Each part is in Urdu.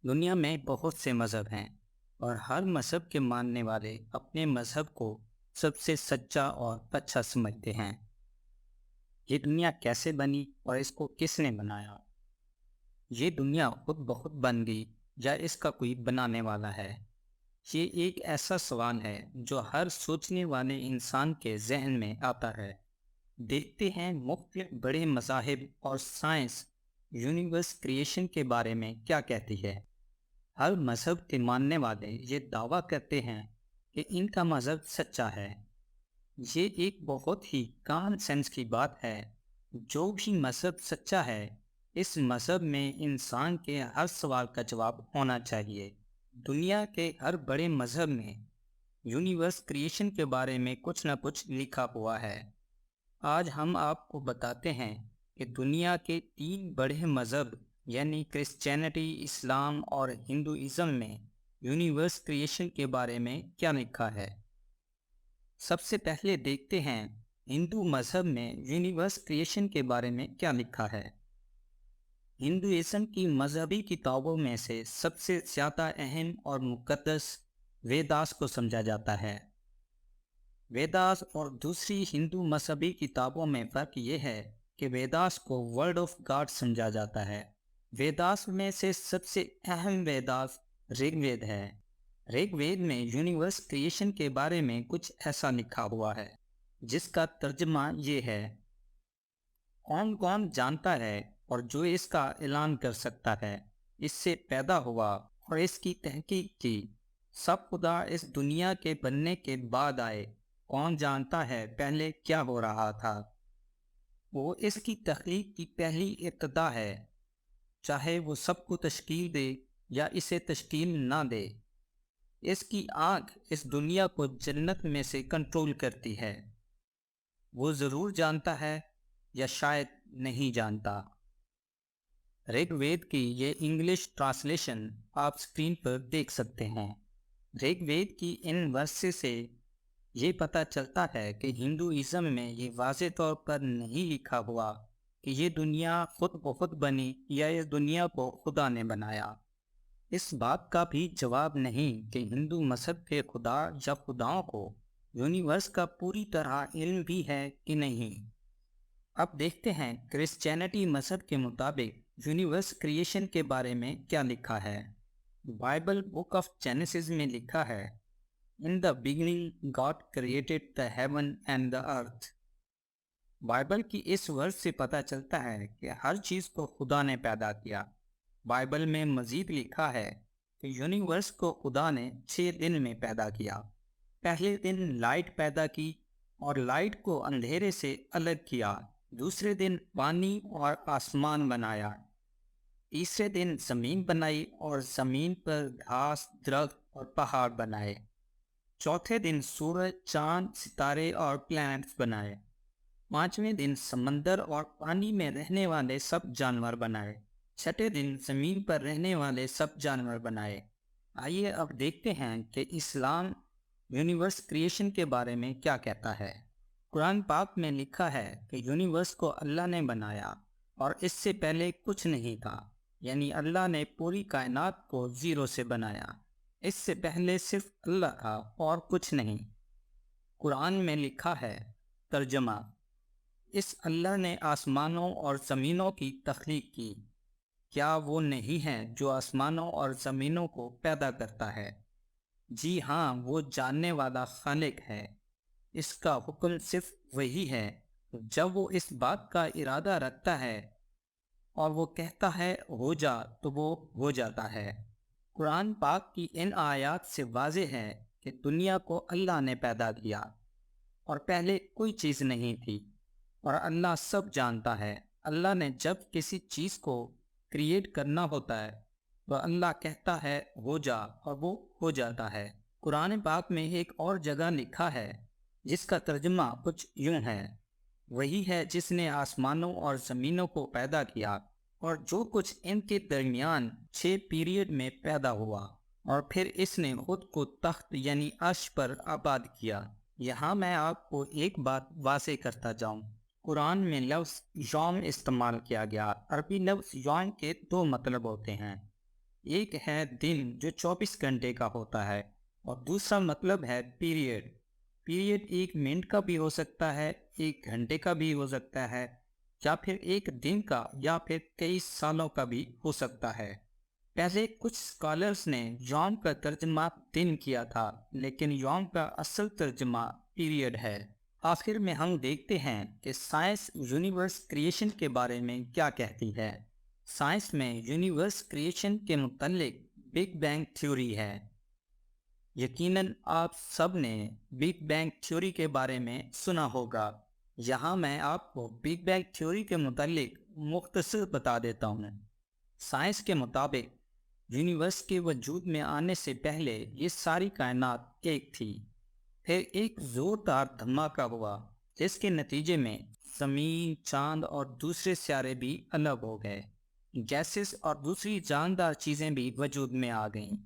دنیا میں بہت سے مذہب ہیں اور ہر مذہب کے ماننے والے اپنے مذہب کو سب سے سچا اور اچھا سمجھتے ہیں۔ یہ دنیا کیسے بنی اور اس کو کس نے بنایا؟ یہ دنیا خود بخود بن گئی یا اس کا کوئی بنانے والا ہے؟ یہ ایک ایسا سوال ہے جو ہر سوچنے والے انسان کے ذہن میں آتا ہے۔ دیکھتے ہیں مختلف بڑے مذاہب اور سائنس یونیورس کریشن کے بارے میں کیا کہتی ہے۔ ہر مذہب کے ماننے والے یہ دعویٰ کرتے ہیں کہ ان کا مذہب سچا ہے۔ یہ ایک بہت ہی کامن سینس کی بات ہے۔ جو بھی مذہب سچا ہے، اس مذہب میں انسان کے ہر سوال کا جواب ہونا چاہیے۔ دنیا کے ہر بڑے مذہب میں یونیورس کریشن کے بارے میں کچھ نہ کچھ لکھا ہوا ہے۔ آج ہم آپ کو بتاتے ہیں کہ دنیا کے 3 بڑے مذہب یعنی کرسچینٹی، اسلام اور ہندوازم میں یونیورس کریشن کے بارے میں کیا لکھا ہے۔ سب سے پہلے دیکھتے ہیں ہندو مذہب میں یونیورس کریشن کے بارے میں کیا لکھا ہے۔ ہندوازم کی مذہبی کتابوں میں سے سب سے زیادہ اہم اور مقدس ویداس کو سمجھا جاتا ہے۔ ویداس اور دوسری ہندو مذہبی کتابوں میں فرق یہ ہے کہ ویداس کو ورڈ آف گاڈ سمجھا جاتا ہے۔ ویداس میں سے سب سے اہم ویداس رگ وید ہے۔ رگ وید میں یونیورس کریشن کے بارے میں کچھ ایسا لکھا ہوا ہے جس کا ترجمہ یہ ہے: کون کون جانتا ہے اور جو اس کا اعلان کر سکتا ہے، اس سے پیدا ہوا اور اس کی تحقیق کی۔ سب خدا اس دنیا کے بننے کے بعد آئے، کون جانتا ہے پہلے کیا ہو رہا تھا۔ وہ اس کی تخلیق کی پہلی ابتدا ہے، چاہے وہ سب کو تشکیل دے یا اسے تشکیل نہ دے۔ اس کی آنکھ اس دنیا کو جنت میں سے کنٹرول کرتی ہے۔ وہ ضرور جانتا ہے یا شاید نہیں جانتا۔ رگ وید کی یہ انگلش ٹرانسلیشن آپ اسکرین پر دیکھ سکتے ہیں۔ رگ وید کی ان ورسز سے یہ پتہ چلتا ہے کہ ہندوازم میں یہ واضح طور پر نہیں لکھا ہوا کہ یہ دنیا خود بخود بنی یا اس دنیا کو خدا نے بنایا۔ اس بات کا بھی جواب نہیں کہ ہندو مذہب کے خدا یا خداؤں کو یونیورس کا پوری طرح علم بھی ہے کہ نہیں۔ اب دیکھتے ہیں کرسچینٹی مذہب کے مطابق یونیورس کریشن کے بارے میں کیا لکھا ہے۔ بائبل بک آف جینیسس میں لکھا ہے: In the beginning God created the heaven and the earth۔ Bible کی اس ورس سے پتہ چلتا ہے کہ ہر چیز کو خدا نے پیدا کیا۔ بائبل میں مزید لکھا ہے کہ یونیورس کو خدا نے 6 دن میں پیدا کیا۔ پہلے دن لائٹ پیدا کی اور لائٹ کو اندھیرے سے الگ کیا۔ دوسرے دن پانی اور آسمان بنایا۔ تیسرے دن زمین بنائی اور زمین پر گھاس، درخت اور پہاڑ بنائے۔ چوتھے دن سورج، چاند، ستارے اور پلانٹس بنائے۔ پانچویں دن سمندر اور پانی میں رہنے والے سب جانور بنائے۔ چھٹے دن زمین پر رہنے والے سب جانور بنائے۔ آئیے اب دیکھتے ہیں کہ اسلام یونیورس کریشن کے بارے میں کیا کہتا ہے۔ قرآن پاک میں لکھا ہے کہ یونیورس کو اللہ نے بنایا اور اس سے پہلے کچھ نہیں تھا، یعنی اللہ نے پوری کائنات کو زیرو سے بنایا۔ اس سے پہلے صرف اللہ تھا اور کچھ نہیں۔ قرآن میں لکھا ہے، ترجمہ: اس اللہ نے آسمانوں اور زمینوں کی تخلیق کی۔ کیا وہ نہیں ہے جو آسمانوں اور زمینوں کو پیدا کرتا ہے؟ جی ہاں، وہ جاننے والا خالق ہے۔ اس کا حکم صرف وہی ہے۔ جب وہ اس بات کا ارادہ رکھتا ہے اور وہ کہتا ہے ہو جا تو وہ ہو جاتا ہے۔ قرآن پاک کی ان آیات سے واضح ہے کہ دنیا کو اللہ نے پیدا کیا اور پہلے کوئی چیز نہیں تھی، اور اللہ سب جانتا ہے۔ اللہ نے جب کسی چیز کو کریٹ کرنا ہوتا ہے تو اللہ کہتا ہے ہو جا اور وہ ہو جاتا ہے۔ قرآن پاک میں ایک اور جگہ لکھا ہے جس کا ترجمہ کچھ یوں ہے: وہی ہے جس نے آسمانوں اور زمینوں کو پیدا کیا اور جو کچھ ان کے درمیان 6 پیریڈ میں پیدا ہوا، اور پھر اس نے خود کو تخت یعنی عرش پر آباد کیا۔ یہاں میں آپ کو ایک بات واضح کرتا جاؤں، قرآن میں لفظ یوم استعمال کیا گیا۔ عربی لفظ یوم کے 2 مطلب ہوتے ہیں۔ ایک ہے دن جو 24 گھنٹے کا ہوتا ہے، اور دوسرا مطلب ہے پیریڈ۔ پیریڈ 1 منٹ کا بھی ہو سکتا ہے، 1 گھنٹے کا بھی ہو سکتا ہے، یا پھر 1 دن کا، یا پھر 23 سالوں کا بھی ہو سکتا ہے۔ پہلے کچھ اسکالرز نے یوم کا ترجمہ دن کیا تھا، لیکن یوم کا اصل ترجمہ پیریڈ ہے۔ آخر میں ہم دیکھتے ہیں کہ سائنس یونیورس کریشن کے بارے میں کیا کہتی ہے۔ سائنس میں یونیورس کریشن کے متعلق بگ بینگ تھیوری ہے۔ یقیناً آپ سب نے بگ بینگ تھیوری کے بارے میں سنا ہوگا۔ یہاں میں آپ کو بگ بینگ تھیوری کے متعلق مختصر بتا دیتا ہوں۔ سائنس کے مطابق یونیورس کے وجود میں آنے سے پہلے یہ ساری کائنات ایک تھی۔ پھر ایک زوردار دھماکہ ہوا، جس کے نتیجے میں زمین، چاند اور دوسرے سیارے بھی الگ ہو گئے۔ گیسز اور دوسری جاندار چیزیں بھی وجود میں آ گئیں۔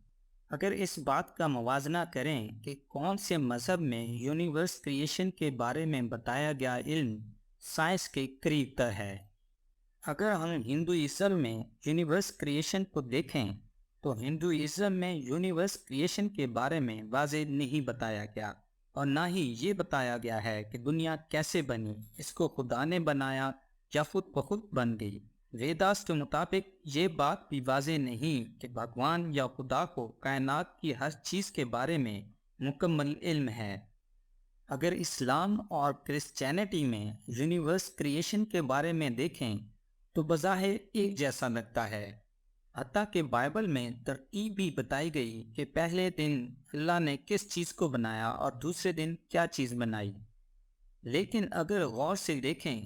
اگر اس بات کا موازنہ کریں کہ کون سے مذہب میں یونیورس کریشن کے بارے میں بتایا گیا علم سائنس کے قریب تر ہے۔ اگر ہم ہندوازم میں یونیورس کریشن کو دیکھیں تو ہندوازم میں یونیورس کریشن کے بارے میں واضح نہیں بتایا گیا، اور نہ ہی یہ بتایا گیا ہے کہ دنیا کیسے بنی، اس کو خدا نے بنایا یا خود بخود بن گئی۔ ویداس کے مطابق یہ بات بھی واضح نہیں کہ بھگوان یا خدا کو کائنات کی ہر چیز کے بارے میں مکمل علم ہے۔ اگر اسلام اور کرسچینٹی میں یونیورس کریشن کے بارے میں دیکھیں تو بظاہر ایک جیسا لگتا ہے، حتیٰ کہ بائبل میں ترتیب بھی بتائی گئی کہ پہلے دن اللہ نے کس چیز کو بنایا اور دوسرے دن کیا چیز بنائی۔ لیکن اگر غور سے دیکھیں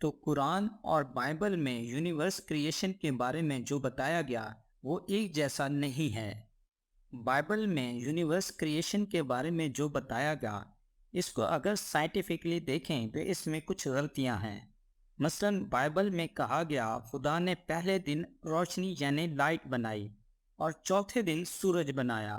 تو قرآن اور بائبل میں یونیورس کریشن کے بارے میں جو بتایا گیا وہ ایک جیسا نہیں ہے۔ بائبل میں یونیورس کریشن کے بارے میں جو بتایا گیا، اس کو اگر سائنٹیفکلی دیکھیں تو اس میں کچھ غلطیاں ہیں۔ مثلاً بائبل میں کہا گیا خدا نے پہلے دن روشنی یعنی لائٹ بنائی اور چوتھے دن سورج بنایا،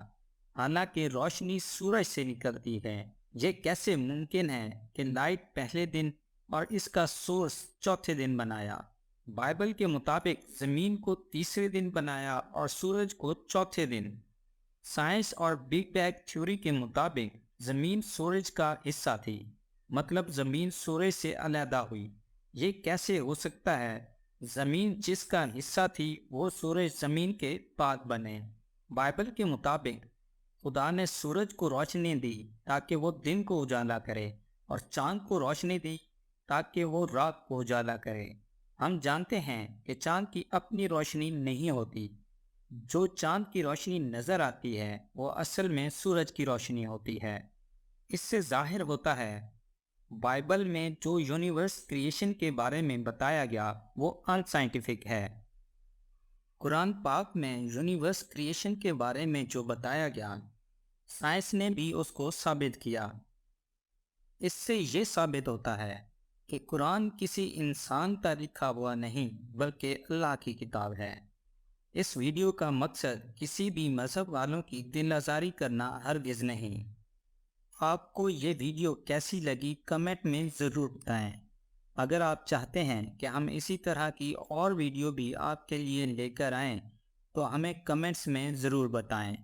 حالانکہ روشنی سورج سے نکلتی ہے۔ یہ کیسے ممکن ہے کہ لائٹ پہلے دن اور اس کا سورس چوتھے دن بنایا؟ بائبل کے مطابق زمین کو تیسرے دن بنایا اور سورج کو چوتھے دن۔ سائنس اور بگ بینگ تھیوری کے مطابق زمین سورج کا حصہ تھی، مطلب زمین سورج سے علیحدہ ہوئی۔ یہ کیسے ہو سکتا ہے؟ زمین جس کا حصہ تھی وہ سورج زمین کے بعد بنے۔ بائبل کے مطابق خدا نے سورج کو روشنی دی تاکہ وہ دن کو اجالا کرے، اور چاند کو روشنی دی تاکہ وہ رات کو اجالا کرے۔ ہم جانتے ہیں کہ چاند کی اپنی روشنی نہیں ہوتی۔ جو چاند کی روشنی نظر آتی ہے وہ اصل میں سورج کی روشنی ہوتی ہے۔ اس سے ظاہر ہوتا ہے بائبل میں جو یونیورس کریشن کے بارے میں بتایا گیا وہ ان سائنٹیفک ہے۔ قرآن پاک میں یونیورس کریشن کے بارے میں جو بتایا گیا، سائنس نے بھی اس کو ثابت کیا۔ اس سے یہ ثابت ہوتا ہے کہ قرآن کسی انسان کا لکھا ہوا نہیں بلکہ اللہ کی کتاب ہے۔ اس ویڈیو کا مقصد کسی بھی مذہب والوں کی دل آزاری کرنا ہرگز نہیں۔ آپ کو یہ ویڈیو کیسی لگی کمنٹ میں ضرور بتائیں۔ اگر آپ چاہتے ہیں کہ ہم اسی طرح کی اور ویڈیو بھی آپ کے لیے لے کر آئیں تو ہمیں کمنٹس میں ضرور بتائیں۔